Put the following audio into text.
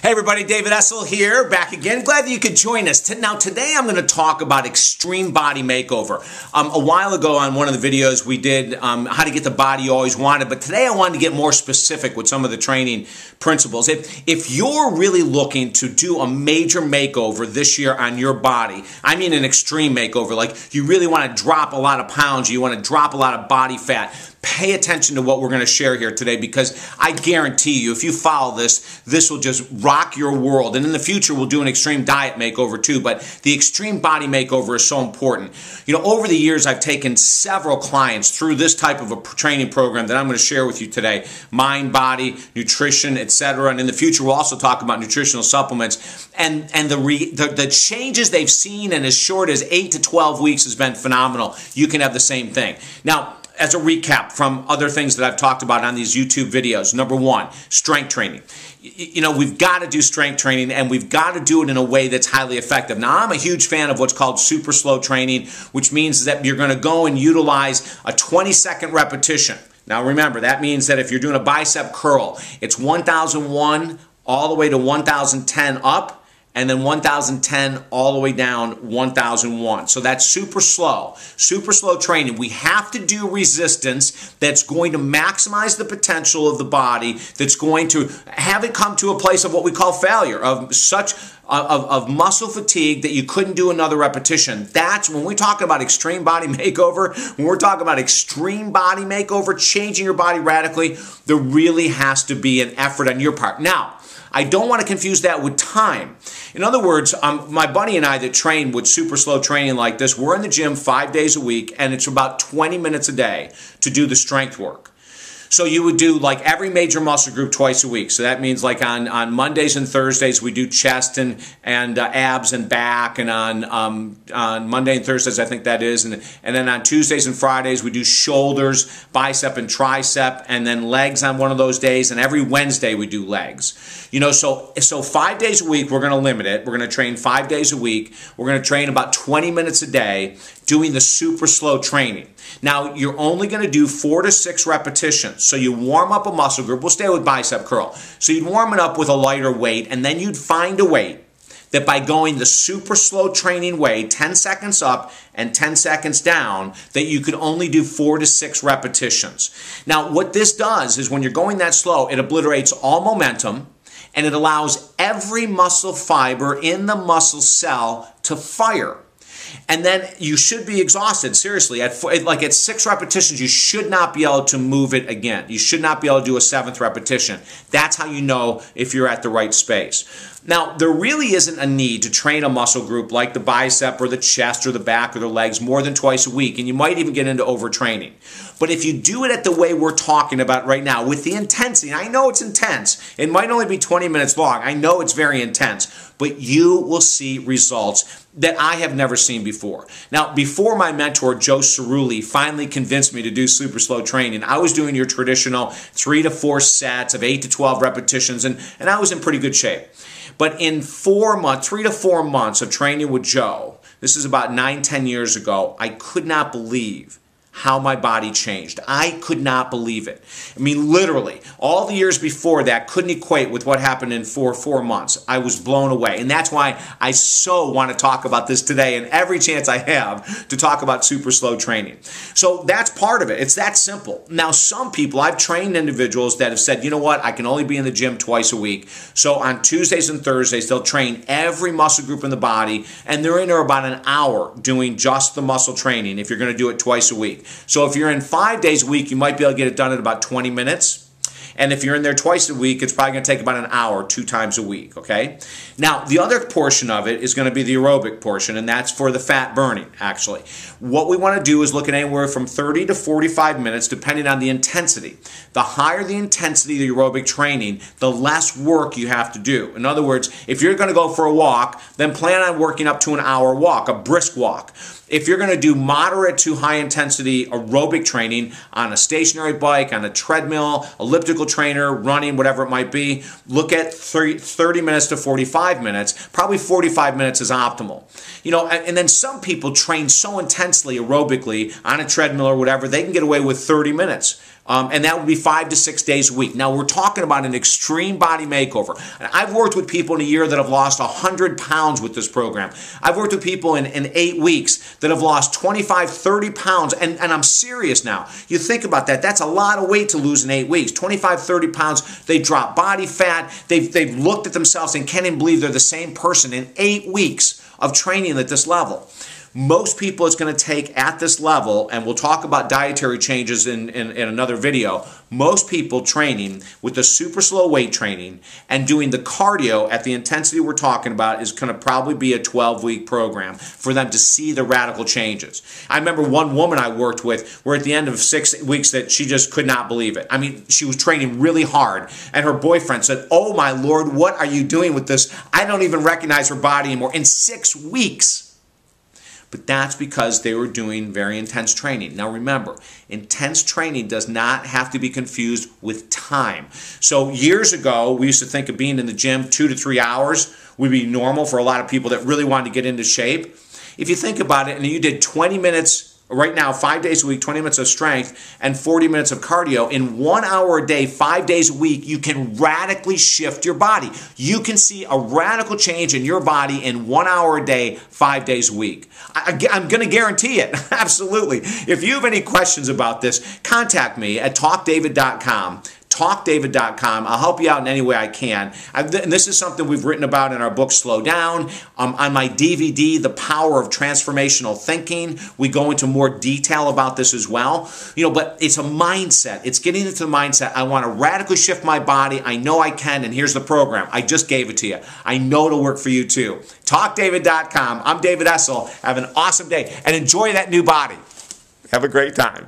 Hey everybody, David Essel here, back again. Glad that you could join us. Now today I'm going to talk about extreme body makeover. A while ago on one of the videos we did how to get the body you always wanted, but today I wanted to get more specific with some of the training principles. If you're really looking to do a major makeover this year on your body, I mean an extreme makeover, like you really want to drop a lot of pounds, you want to drop a lot of body fat, pay attention to what we're going to share here today, because I guarantee you, if you follow this, this will just rock your world. And in the future, we'll do an extreme diet makeover too, but the extreme body makeover is so important. You know, over the years, I've taken several clients through this type of a training program that I'm going to share with you today. Mind, body, nutrition, etc. And in the future, we'll also talk about nutritional supplements. And the changes they've seen in as short as 8 to 12 weeks has been phenomenal. You can have the same thing. Now, as a recap from other things that I've talked about on these YouTube videos, number one, strength training. You know, we've got to do strength training, and we've got to do it in a way that's highly effective. Now, I'm a huge fan of what's called super slow training, which means that you're going to go and utilize a 20-second repetition. Now, remember, that means that if you're doing a bicep curl, it's 1,001 all the way to 1,010 up, and then 1,010 all the way down 1,001. So that's super slow training. We have to do resistance that's going to maximize the potential of the body, that's going to have it come to a place of what we call failure, of muscle fatigue that you couldn't do another repetition. That's when we talk about extreme body makeover, when we're talking about extreme body makeover, changing your body radically, there really has to be an effort on your part. Now, I don't want to confuse that with time. In other words, my buddy and I that train with super slow training like this, we're in the gym 5 days a week, and it's about 20 minutes a day to do the strength work. So you would do like every major muscle group twice a week. So that means like on Mondays and Thursdays we do chest and abs and back, and on Monday and Thursdays I think that is, and then on Tuesdays and Fridays we do shoulders, bicep and tricep, and then legs on one of those days, and every Wednesday we do legs. You know, so 5 days a week we're going to limit it. We're going to train 5 days a week. We're going to train about 20 minutes a day doing the super slow training. Now, you're only going to do 4 to 6 repetitions. So you warm up a muscle group. We'll stay with bicep curl. So you'd warm it up with a lighter weight, and then you'd find a weight that by going the super slow training way, 10 seconds up and 10 seconds down, that you could only do 4 to 6 repetitions. Now, what this does is when you're going that slow, it obliterates all momentum, and it allows every muscle fiber in the muscle cell to fire. And then you should be exhausted, seriously. At 6 repetitions, you should not be able to move it again. You should not be able to do a 7th repetition. That's how you know if you're at the right space. Now, there really isn't a need to train a muscle group like the bicep or the chest or the back or the legs more than twice a week, and you might even get into overtraining. But if you do it at the way we're talking about right now, with the intensity, and I know it's intense, it might only be 20 minutes long, I know it's very intense, but you will see results that I have never seen before. Now, before my mentor, Joe Cerulli, finally convinced me to do super slow training, I was doing your traditional 3 to 4 sets of 8 to 12 repetitions, and I was in pretty good shape. But in 3 to 4 months of training with Joe, this is about 9-10 years ago, I could not believe how my body changed. I could not believe it. I mean, literally, all the years before that couldn't equate with what happened in 4 months. I was blown away. And that's why I so want to talk about this today, and every chance I have to talk about super slow training. So that's part of it. It's that simple. Now, some people, I've trained individuals that have said, you know what, I can only be in the gym twice a week. So on Tuesdays and Thursdays, they'll train every muscle group in the body, and they're in there about an hour doing just the muscle training if you're going to do it twice a week. So if you're in 5 days a week, you might be able to get it done in about 20 minutes. And if you're in there twice a week, it's probably going to take about an hour, 2 times a week, okay? Now, the other portion of it is going to be the aerobic portion, and that's for the fat burning, actually. What we want to do is look at anywhere from 30 to 45 minutes, depending on the intensity. The higher the intensity of the aerobic training, the less work you have to do. In other words, if you're going to go for a walk, then plan on working up to an hour walk, a brisk walk. If you're going to do moderate to high intensity aerobic training on a stationary bike, on a treadmill, elliptical trainer, running, whatever it might be, look at 30 minutes to 45 minutes. Probably 45 minutes is optimal. You know, and then some people train so intensely aerobically on a treadmill or whatever, they can get away with 30 minutes. And that would be 5 to 6 days a week. Now, we're talking about an extreme body makeover. And I've worked with people in a year that have lost 100 pounds with this program. I've worked with people in 8 weeks that have lost 25, 30 pounds. And I'm serious now. You think about that. That's a lot of weight to lose in 8 weeks. 25, 30 pounds. They drop body fat. They've looked at themselves and can't even believe they're the same person in 8 weeks of training at this level. Most people it's going to take at this level, and we'll talk about dietary changes in another video, most people training with the super slow weight training and doing the cardio at the intensity we're talking about is going to probably be a 12-week program for them to see the radical changes. I remember one woman I worked with where at the end of 6 weeks that she just could not believe it. I mean, she was training really hard, and her boyfriend said, "Oh my Lord, what are you doing with this? I don't even recognize her body anymore." In 6 weeks. But that's because they were doing very intense training. Now remember, intense training does not have to be confused with time. So years ago, we used to think of being in the gym 2 to 3 hours would be normal for a lot of people that really wanted to get into shape. If you think about it, and you did 20 minutes right now, 5 days a week, 20 minutes of strength and 40 minutes of cardio, in 1 hour a day, 5 days a week, you can radically shift your body. You can see a radical change in your body in 1 hour a day, 5 days a week. I'm going to guarantee it. Absolutely. If you have any questions about this, contact me at talkdavid.com. talkdavid.com. I'll help you out in any way I can. And this is something we've written about in our book, Slow Down. On my DVD, The Power of Transformational Thinking, we go into more detail about this as well. But it's a mindset. It's getting into the mindset. I want to radically shift my body. I know I can, and here's the program. I just gave it to you. I know it'll work for you too. Talkdavid.com. I'm David Essel. Have an awesome day, and enjoy that new body. Have a great time.